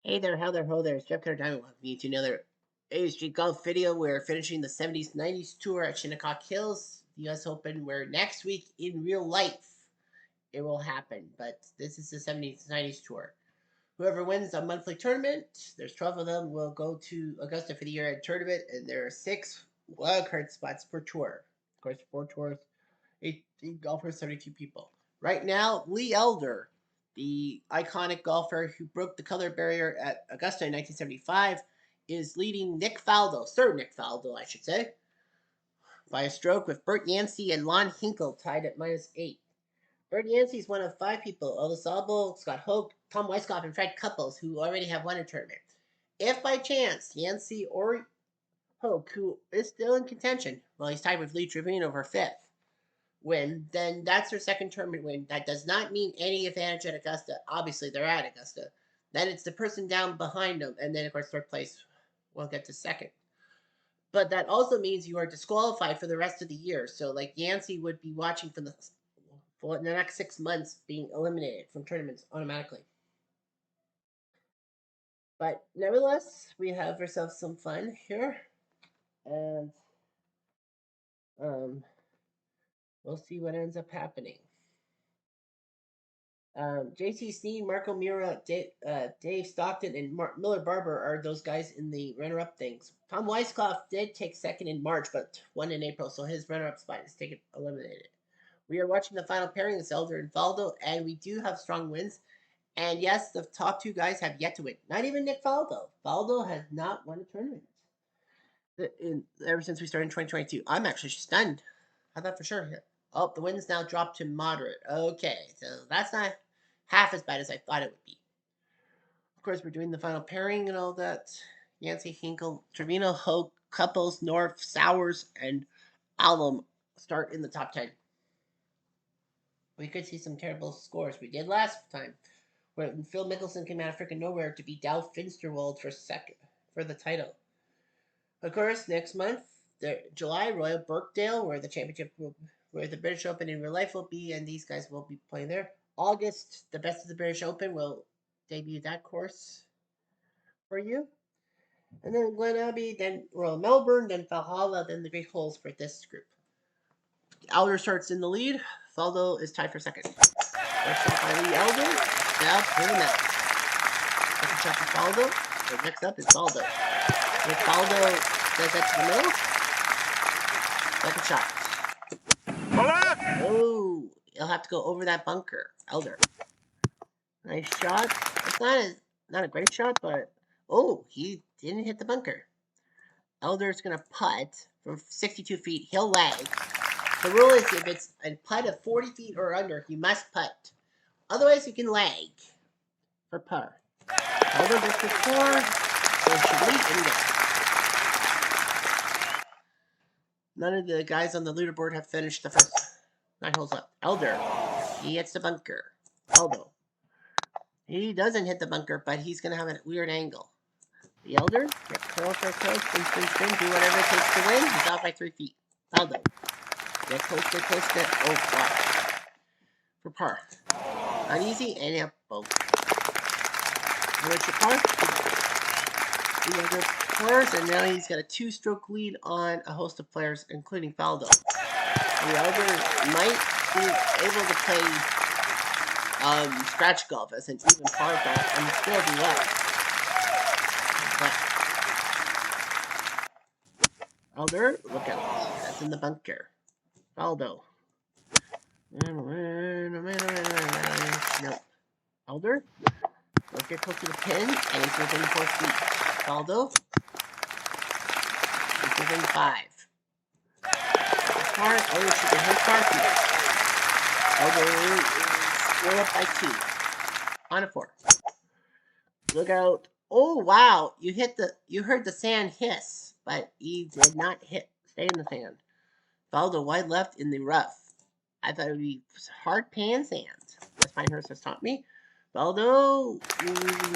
Hey there, how there, ho there. It's Jeff Cutter Diamond. Welcome you to another Asg Golf video. We're finishing the 70s 90s tour at Shinnecock Hills, the US Open, where next week in real life it will happen. But this is the 70s 90s tour. Whoever wins a monthly tournament, there's 12 of them, will go to Augusta for the year end tournament, and there are 6 wildcard spots per tour. Of course, 4 tours, 8 golfers, 72 people. Right now, Lee Elder, the iconic golfer who broke the color barrier at Augusta in 1975, is leading Nick Faldo, Sir Nick Faldo, I should say, by a stroke, with Bert Yancey and Lon Hinkle tied at -8. Bert Yancey is one of 5 people, Otis Albo, Scott Hoke, Tom Weiskopf, and Fred Couples, who already have won a tournament. If by chance Yancey or Hoke, who is still in contention, well, he's tied with Lee Trevino for 5th, win, then that's their second tournament win. That does not mean any advantage at Augusta. Obviously, they're at Augusta. Then it's the person down behind them, and then, of course, third place will get to second. But that also means you are disqualified for the rest of the year. So, like, Yancey would be watching for the next 6 months, being eliminated from tournaments automatically. But nevertheless, we have ourselves some fun here, and we'll see what ends up happening. JT Sneed, Marco Mira, Dave Stockton, and Miller Barber are those guys in the runner-up things. Tom Weiskopf did take second in March, but won in April, so his runner-up spot is taken eliminated. We are watching the final pairing, it's Elder and Faldo, and we do have strong wins. And yes, the top 2 guys have yet to win. Not even Nick Faldo. Faldo has not won a tournament ever since we started in 2022. I'm actually stunned. I thought for sure. Oh, the wins now dropped to moderate. Okay, so that's not half as bad as I thought it would be. Of course, we're doing the final pairing and all that. Yancey, Hinkle, Trevino, Hoke, Couples, North, Sowers, and Alum start in the top 10. We could see some terrible scores. We did last time, when Phil Mickelson came out of freaking nowhere to beat Dow Finsterwald for the title. Of course, next month, July, Royal Birkdale, where the British Open in real life will be, and these guys will be playing there. August, the Best of the British Open will debut that course for you. And then Glen Abbey, then Royal Melbourne, then Valhalla, then the Great Holes for this group. Elder starts in the lead. Faldo is tied for second. First shot by Lee Elder. Now for the net. Second shot for Faldo. So next up is Faldo. If Faldo does that to the middle, second shot. Oh, he'll have to go over that bunker. Elder. Nice shot. It's not a great shot, but oh, he didn't hit the bunker. Elder's gonna putt from 62 feet. He'll lag. The rule is if it's a putt of 40 feet or under, he must putt. Otherwise, you can lag for par. Elder gets the score, so he should lead and get. None of the guys on the leaderboard have finished the first 9 holes up. Elder, he hits the bunker. Elbow. He doesn't hit the bunker, but he's going to have a weird angle. The Elder, get curl for a curl, spin, do whatever it takes to win. He's off by 3 feet. Elder. Get close, oh, wow. For par. Uneasy, and yeah, both. What's your par? The Elder first, and now he's got a 2-stroke lead on a host of players, including Faldo. The Elder might be able to play scratch golf as an even par golf and still do well. But Elder, look out. That's in the bunker. Faldo. Nope. Elder, let's get close to the pin, and he's within 4 feet. Faldo, he's within 5. Elder should get his par feet. Elder is still up by 2 on a 4. Look out. Oh, wow. You heard the sand hiss, but he did not stay in the sand. Faldo wide left in the rough. I thought it would be hard pan sand, as Pinehurst has taught me. Faldo,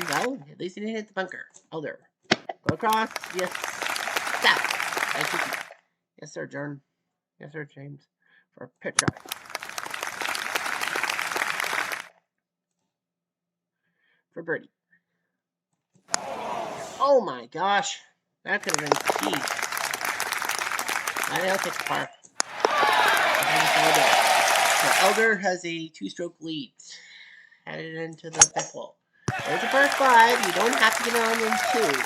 well, at least he didn't hit the bunker. Elder, go across. Yes. Stop. Yes, sir, Jordan. Yes, sir, James. For a pitch shot. For birdie. Oh my gosh. That could have been key. I'll take the par. So Elder has a 2-stroke lead. Headed into the 5th hole. There's a par 5. You don't have to get on in 2.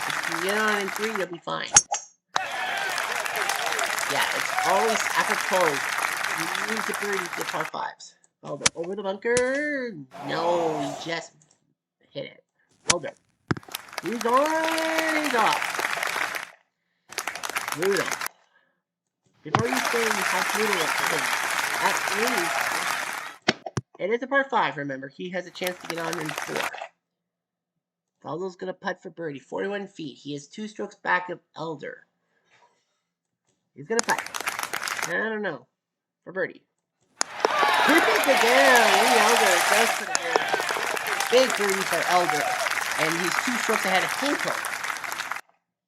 If you get on in 3, you'll be fine. Yeah, it's always apropos. You need to birdie the par 5s. Elder over the bunker. No, he just hit it. Elder. He's on. He's off. Brutal. Before you say how brutal it is, at least it is a par 5, remember. He has a chance to get on in 4. Faldo's going to putt for birdie. 41 feet. He is 2 strokes back of Elder. He's going to putt. I don't know. For birdie. He puts it down. Lee Elder does put it down. Big birdie for Elder. And he's 2 strokes ahead of Hinkle.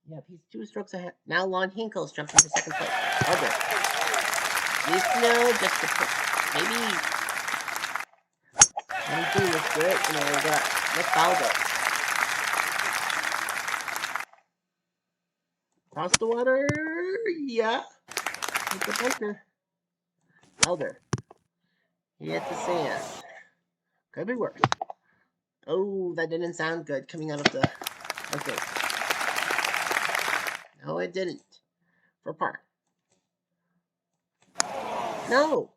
Yep, he's 2 strokes ahead. Now Lon Hinkle's jumping to second place. Elder. Needs to know just to put. Maybe. Anything was good. And I got Nick Faldo. Cross the water. Yeah. Hit the bunker. Elder. He hit the sand. Could be worse. Oh, that didn't sound good coming out of the. Okay. No, it didn't. For par. No.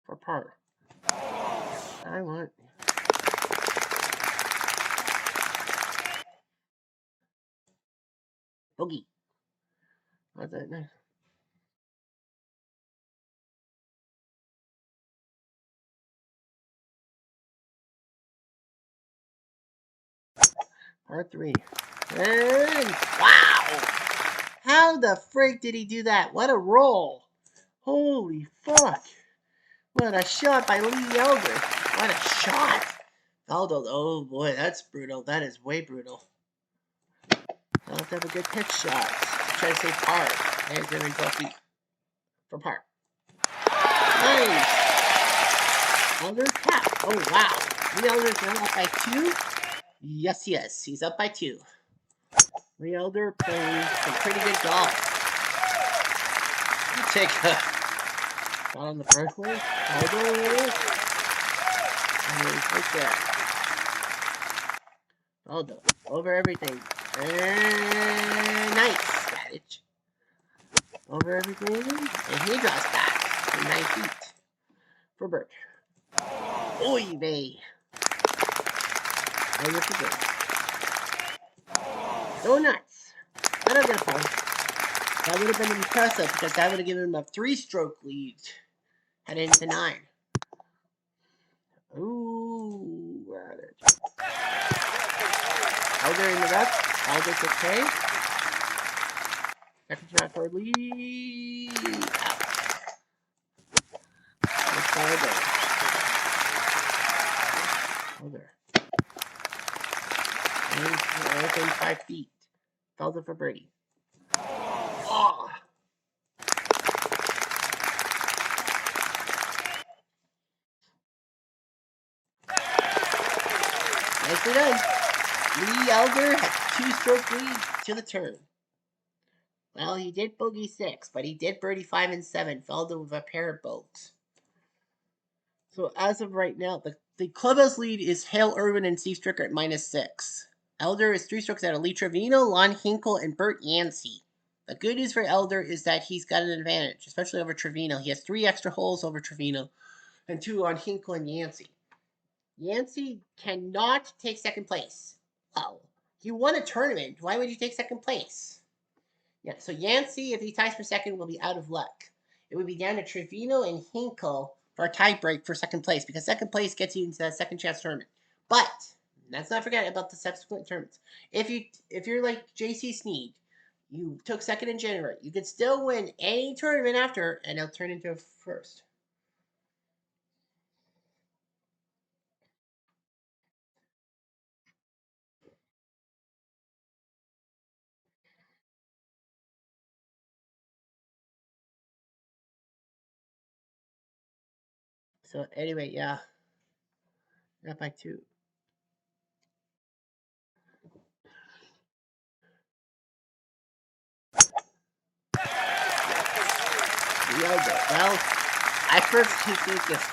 For par. I want. Bogey. What's that? Par 3. And wow! How the frig did he do that? What a roll! Holy fuck! What a shot by Lee Elder! What a shot! Faldo, oh boy, that's brutal. That is way brutal. I'll have to have a good pitch shot to try to save par. And it's every 12 feet for par. Nice! Elder tap. Oh wow! Lee Elder's now up by 2. Yes, yes, he's up by 2. Lee Elder playing some pretty good golf. I'll take a shot on the first one. Elder. And he's right there. Elder. Over everything. And nice strategy. Over everything. And he draws back to 9 feet. For Bert. Oy vey. Elder for good. Go nuts. What a good pull. That would have been impressive because that would have given him a 3-stroke lead. Heading into 9. Ooh, right it. Elder in the rough. Elder's okay. Second shot for lead. Out. Let's go there. Elder. Within 5 feet. Elder for birdie. Oh. Nicely done. Lee Elder had 2-stroke lead to the turn. Well, he did bogey 6, but he did birdie 5 and 7. Felder with a pair of boats. So as of right now, the clubhouse lead is Hale Irwin and Steve Stricker at -6. Elder is 3 strokes out of Lee Trevino, Lon Hinkle, and Bert Yancey. The good news for Elder is that he's got an advantage, especially over Trevino. He has 3 extra holes over Trevino and 2 on Hinkle and Yancey. Yancey cannot take second place. Well, you won a tournament. Why would you take second place? Yeah, so Yancey, if he ties for second, will be out of luck. It would be down to Trevino and Hinkle for a tie break for second place because second place gets you into that second chance tournament. But let's not forget about the subsequent tournaments. If you're like JC Sneed, you took second in January, you could still win any tournament after, and it'll turn into a first. So anyway, yeah. Up by 2. Well, I first think this.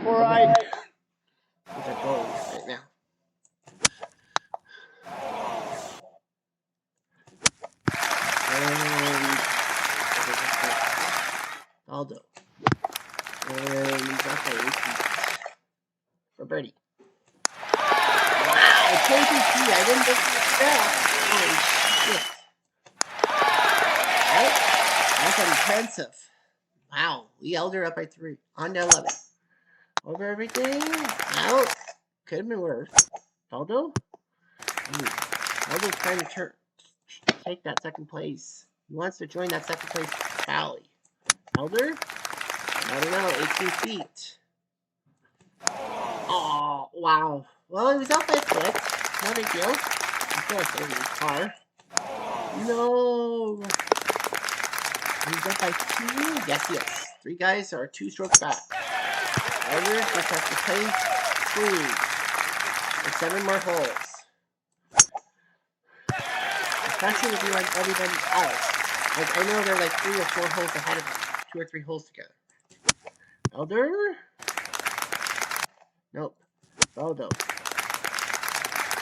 Alright. These are goals right now. Aldo. And he's up by 8 feet. For birdie. Wow, 22 feet. I didn't think he would do that. Holy shit. Right? That's intensive. Wow. Lee Elder up by 3. On to 11. Over everything. Out. Could have been worse. Aldo? Aldo's trying to take that second place. He wants to join that second place tally. Elder? I don't know. 18 feet. Oh, wow. Well, he was out by a foot. No big deal. Of course, it was his car. No. He's up by 2. Yes, yes. 3 guys are 2 strokes back. Elder just has to play clean for 7 more holes. Especially if you like everybody else. Like, I know they're like 3 or 4 holes ahead of him. 2 or 3 holes together. Elder? Nope. Aldo.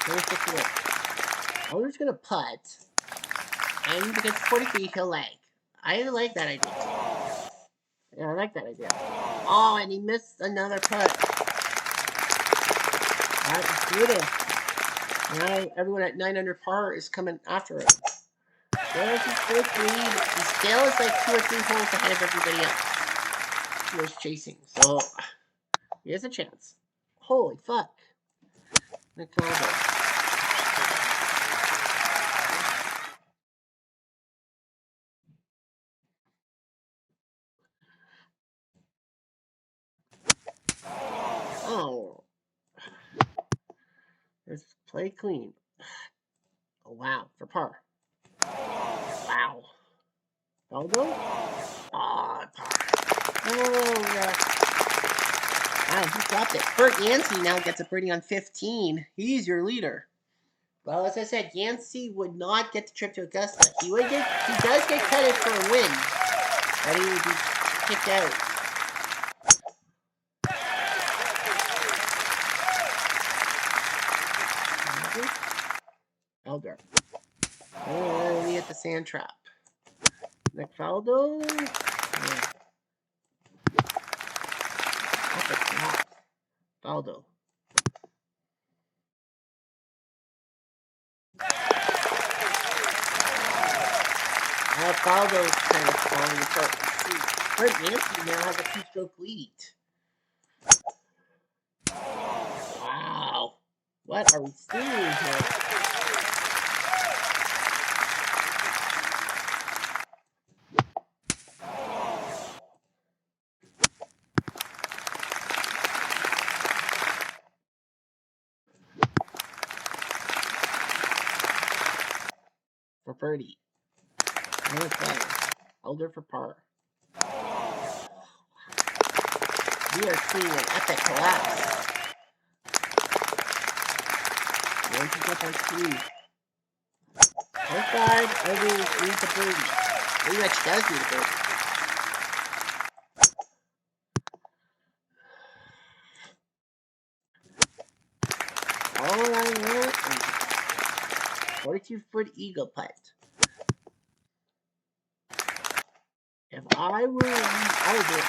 26 away. Elder's gonna putt. And because 40 feet, he'll lag. I like that idea. Yeah, I like that idea. Oh, and he missed another putt. That's brutal. Now everyone at 9 under par is coming after him. Well, he's lead. He still is like 2 or 3 holes ahead of everybody else who is chasing. So he has a chance. Holy fuck. Oh. Let's play clean. Oh, wow. For par. Wow. Aldo? Ah, par. Oh, yeah. Wow, he dropped it. Bert Yancey now gets a birdie on 15. He's your leader. Well, as I said, Yancey would not get the trip to Augusta. He does get credit for a win, but he would be kicked out. Elder. We at the sand trap. McFaldo. Yeah. Faldo. Faldo's kind of falling apart. Bert Yancey now has a 2-stroke lead. Wow. What are we seeing here? For birdie. Elder for par. We are seeing an epic collapse. Yankees up by 2. Par 5, Elder needs a birdie. Pretty much does need a birdie. All around there, 42-foot eagle putt. If I were Elder,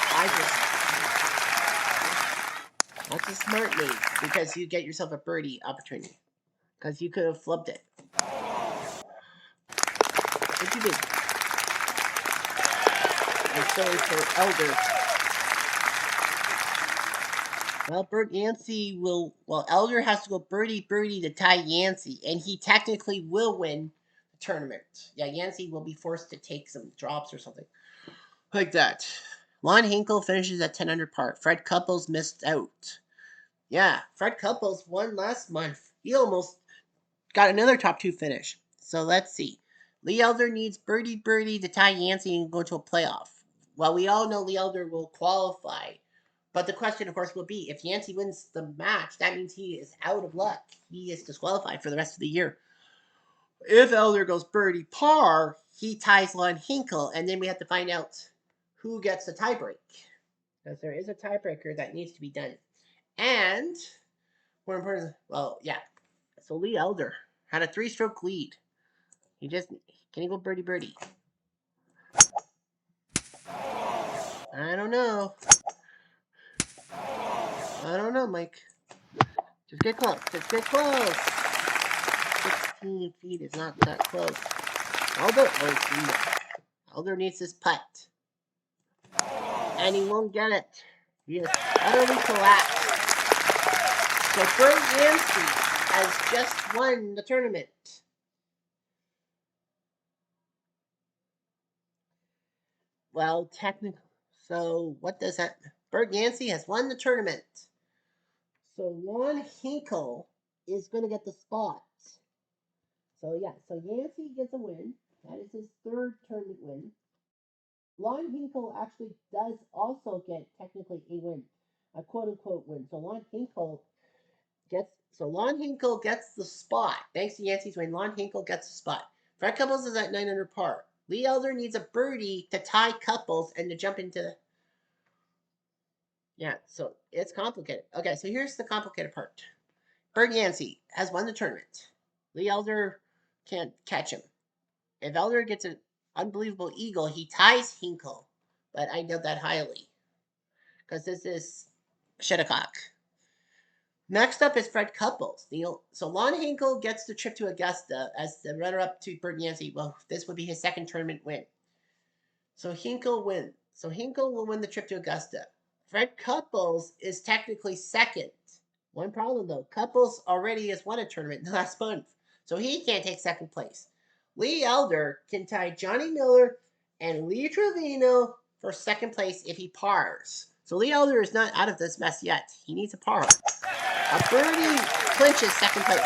that's a smart move, because you get yourself a birdie opportunity. Because you could have flubbed it. What'd you do? I'm sorry for Elder. Well, Bert Yancey will... Well, Elder has to go birdie to tie Yancey, and he technically will win the tournament. Yeah, Yancey will be forced to take some drops or something like that. Lon Hinkle finishes at 10 under par. Fred Couples missed out. Yeah, Fred Couples won last month. He almost got another top 2 finish. So let's see. Lee Elder needs birdie to tie Yancey and go to a playoff. Well, we all know Lee Elder will qualify But the question, of course, will be if Yancey wins the match, that means he is out of luck. He is disqualified for the rest of the year. If Elder goes birdie par, he ties Lon Hinkle, and then we have to find out who gets the tiebreak. Because there is a tiebreaker that needs to be done. And more important, well, yeah. So Lee Elder had a 3-stroke lead. Can he go birdie birdie? I don't know. Mike. Just get close. 16 feet is not that close. Elder needs his putt. And he won't get it. He is utterly collapsed. So Bert Yancey has just won the tournament. Well, technically, so what does that? Bert Yancey has won the tournament. So Lon Hinkle is going to get the spot. So Yancey gets a win. That is his 3rd tournament win. Lon Hinkle actually does also get technically a win, a quote-unquote win. So Lon Hinkle gets the spot. Thanks to Yancey's win, Lon Hinkle gets the spot. Fred Couples is at 9 under par. Lee Elder needs a birdie to tie Couples and to jump into. Yeah, so it's complicated. Okay, so here's the complicated part. Bert Yancey has won the tournament. Lee Elder can't catch him. If Elder gets an unbelievable eagle, he ties Hinkle. But I know that highly. Because this is Shuttlecock. Next up is Fred Couples. So Lon Hinkle gets the trip to Augusta as the runner-up to Bert Yancey. Well, this would be his 2nd tournament win. So Hinkle wins. So Hinkle will win the trip to Augusta. Fred Couples is technically 2nd. One problem though, Couples already has won a tournament in the last month, so he can't take 2nd place. Lee Elder can tie Johnny Miller and Lee Trevino for 2nd place if he pars. So Lee Elder is not out of this mess yet. He needs a par. A birdie clinches 2nd place.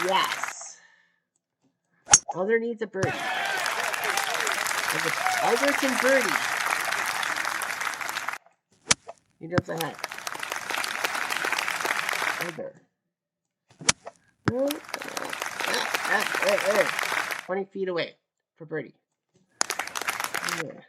Yes. Elder needs a birdie. If Elder can birdie, he jumps ahead. Elder. 20 feet away for birdie. Yeah.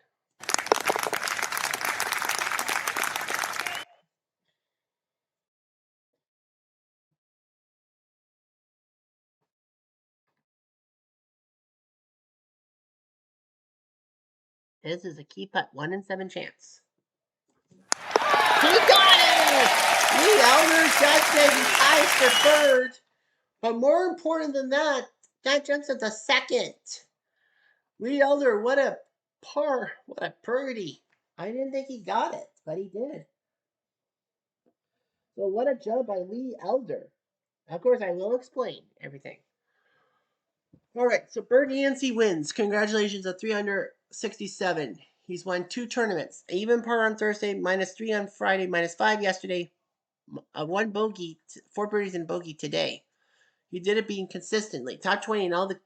This is a key putt, 1 in 7 chance. He got it! Lee Elder just said he ties for 3rd. But more important than that, that jumps into 2nd. Lee Elder, what a par, what a birdie. I didn't think he got it, but he did. So what a job by Lee Elder. Of course, I will explain everything. All right, so Bert Yancey wins. Congratulations at 367. He's won 2 tournaments. Even par on Thursday, -3 on Friday, -5 yesterday. 1 bogey, 4 birdies and bogey today. He did it being consistently. Top 20 in all the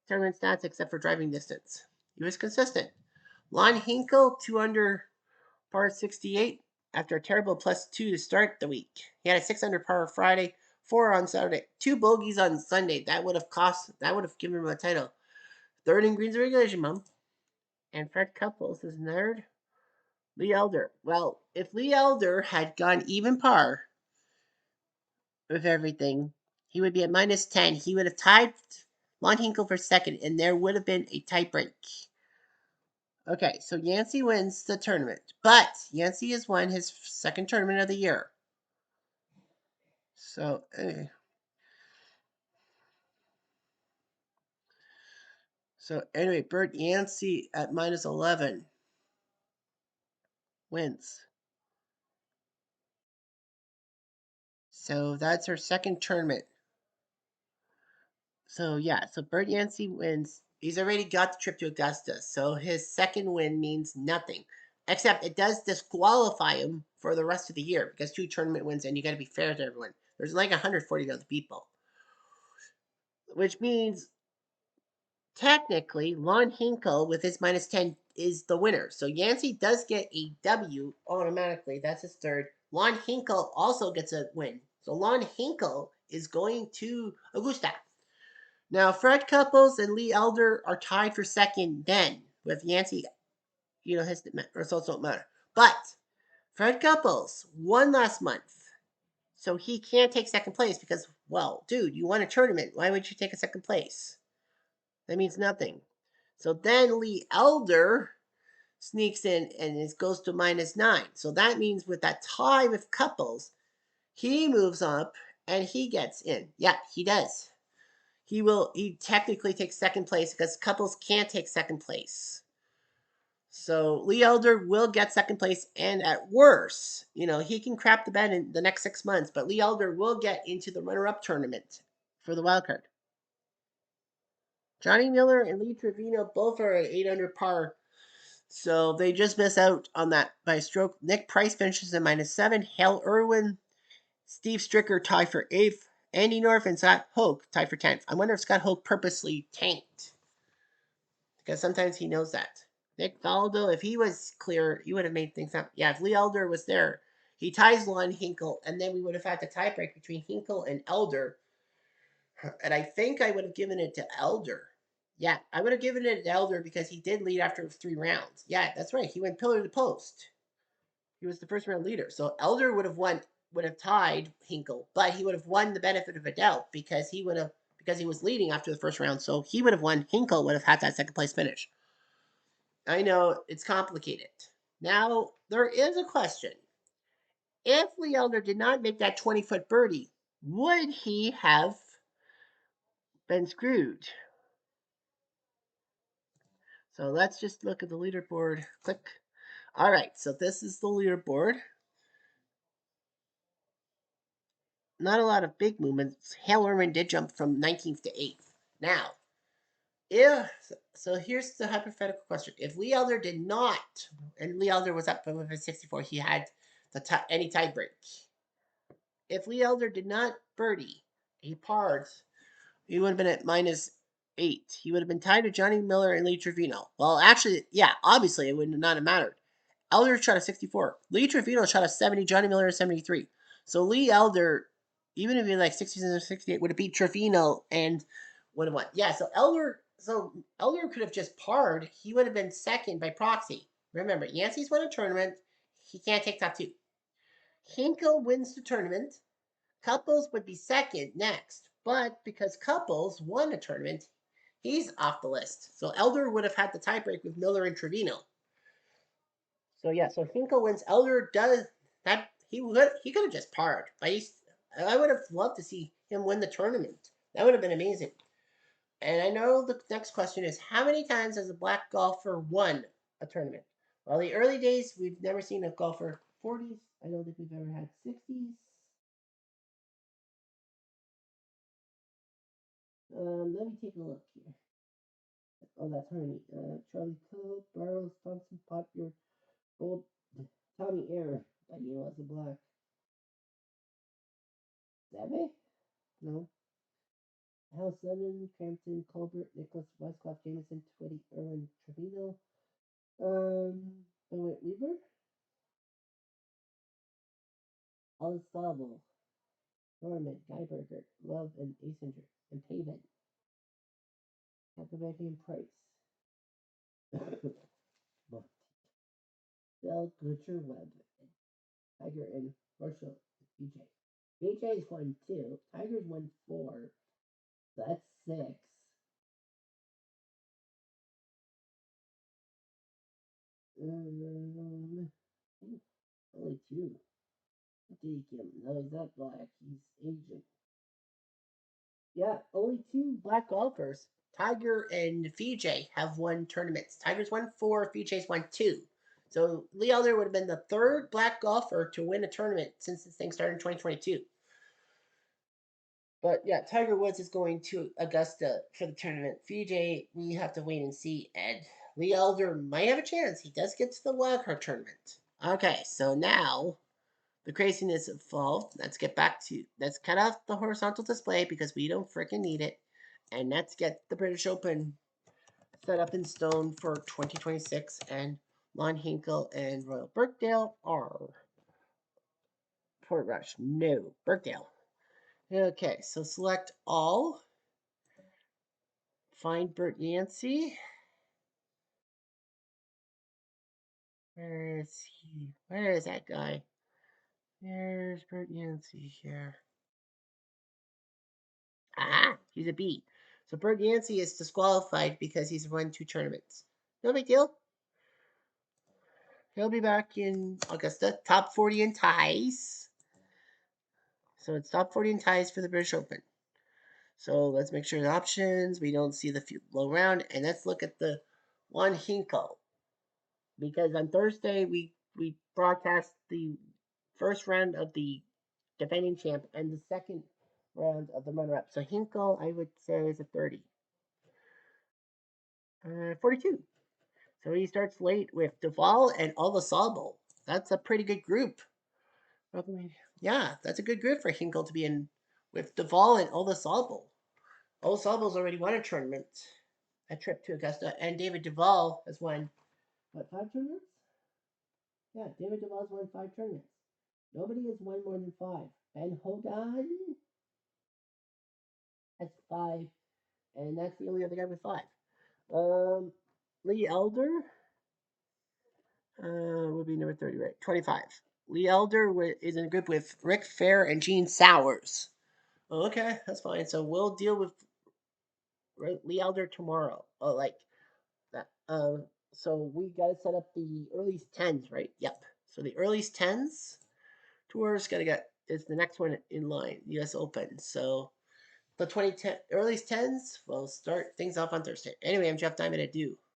tournament stats except for driving distance. He was consistent. Lon Hinkle, 2 under par 68 after a terrible +2 to start the week. He had a 6 under par Friday, 4 on Saturday, 2 bogeys on Sunday. That would have given him a title. 3rd in greens regulation, Mom. And Fred Couples is 3rd. Lee Elder. Well, if Lee Elder had gone even par with everything, he would be at -10. He would have tied Lon Hinkle for 2nd, and there would have been a tie break. Okay, so Yancey wins the tournament, but Yancey has won his 2nd tournament of the year. So, anyway, Bert Yancey at -11 wins. So that's her 2nd tournament. So Bert Yancey wins. He's already got the trip to Augusta, so his 2nd win means nothing. Except it does disqualify him for the rest of the year because 2 tournament wins, and you got to be fair to everyone. There's like 140 other people, which means technically Lon Hinkle with his -10 is the winner. So Yancey does get a W automatically. That's his third. Lon Hinkle also gets a win. So Lon Hinkle is going to Augusta. Now, Fred Couples and Lee Elder are tied for second then, with Yancey, his results don't matter. But Fred Couples won last month, so he can't take second place because, well, dude, you won a tournament. Why would you take a second place? That means nothing. So then Lee Elder sneaks in and goes to -9. So that means with that tie with Couples, he moves up and he gets in. Yeah, he does. He technically takes second place because Couples can't take second place. So Lee Elder will get second place, and at worst, he can crap the bed in the next 6 months, but Lee Elder will get into the runner-up tournament for the wild card. Johnny Miller and Lee Trevino both are at 8 under par, so they just miss out on that by a stroke. Nick Price finishes at -7. Hale Irwin, Steve Stricker tie for 8th. Andy North and Scott Hoke tie for 10th. I wonder if Scott Hoke purposely tanked, because sometimes he knows that. Nick Faldo, if he was clear, he would have made things up. Yeah, if Lee Elder was there, he ties Lon Hinkle, and then we would have had the tiebreak between Hinkle and Elder. And I think I would have given it to Elder. Yeah, I would have given it to Elder because he did lead after 3 rounds. Yeah, that's right. He went pillar to post. He was the first round leader. So Elder would have tied Hinkle, but he would have won the benefit of a doubt because he was leading after the first round. So he would have won. Hinkle would have had that second place finish. I know it's complicated. Now, there is a question. If Lee Elder did not make that 20-foot birdie, would he have been screwed? So let's just look at the leaderboard. Click. All right, so this is the leaderboard. Not a lot of big movements. Hale Irwin did jump from 19th to 8th. Now, so here's the hypothetical question. If Lee Elder did not, and Lee Elder was up with his 64, he had any tie break. If Lee Elder did not birdie, he parred, he would have been at -8. He would have been tied to Johnny Miller and Lee Trevino. Well, actually, yeah, obviously it would not have mattered. Elder shot a 64. Lee Trevino shot a 70. Johnny Miller a 73. So Lee Elder, even if he like 67 or 68, would have beat Trevino and would have won. Yeah, so Elder could have just parred. He would have been second by proxy. Remember, Yancey's won a tournament. He can't take top 2. Hinkle wins the tournament. Couples would be second next, but because Couples won a tournament, he's off the list. So Elder would have had the tiebreak with Miller and Trevino. So yeah, so Hinkle wins. Elder does that. He could have just parred, but I would have loved to see him win the tournament. That would have been amazing. And I know the next question is, how many times has a black golfer won a tournament? Well, the early days, we've never seen a golfer 40s. I don't think we've ever had 60s. Let me take a look here. Oh, that's Harney. Charlie Cole, Barrows, Thompson, Pottier, Gold, Tommy Air. I knew it was a black. Seven? No. Hal Sutton, Crampton, Colbert, Nicholas, Westcott, Jameson, Twitty, Irwin, Trevino. Bennett Weaver? Olistavo, Norman, Guyberger, Love, and Asinger, and Pavin. Huckleberry and Price. Bell, Butcher, Webb, Tiger, and Marshall, BJ. BJ's won 2. Tiger's won 4. That's 6. Only 2. Deacon. No, he's not black. He's Asian. Yeah, only 2 black golfers. Tiger and Fiji have won tournaments. Tiger's won 4, Fiji's won 2. So Lee Elder would have been the 3rd black golfer to win a tournament since this thing started in 2022. But yeah, Tiger Woods is going to Augusta for the tournament. Fiji, we have to wait and see. And Lee Elder might have a chance. He does get to the wildcard tournament. Okay, so now the craziness involved. Let's cut off the horizontal display because we don't freaking need it. And let's get the British Open set up in stone for 2026, and Lon Hinkle and Royal Birkdale are Portrush. No, Birkdale. Okay, so select all. Find Bert Yancey. Where is he? Where is that guy? There's Bert Yancey here. Ah, he's a B. So Bert Yancey is disqualified because he's won 2 tournaments. No big deal. He'll be back in Augusta. Top 40 in ties. So it's top 40 in ties for the British Open. So let's make sure the options. We don't see the low round. And let's look at the Lon Hinkle. Because on Thursday, we broadcast the first round of the defending champ and the second round of the runner-up. So Hinkle, I would say, is a 30. 42. So he starts late with Duvall and Olasobol. That's a pretty good group. Yeah, that's a good group for Hinkle to be in with Duvall and Olasobol. Olasobol's already won a tournament, a trip to Augusta, and David Duvall has won, what, 5 tournaments? Yeah, David Duvall's won 5 tournaments. Nobody has won more than 5. Ben Hogan has 5, and that's the only other guy with 5. Lee Elder would be number 30, right? 25. Lee Elder is in a group with Rick Fair and Gene Sowers. Okay, that's fine. So we'll deal with Lee Elder tomorrow. Oh, like that. So we got to set up the earliest 10s, right? Yep. So the earliest 10s tours got to get is the next one in line, U.S. Open. So the 2010 earliest 10s will start things off on Thursday. Anyway, I'm Jeff Diamond. Adieu.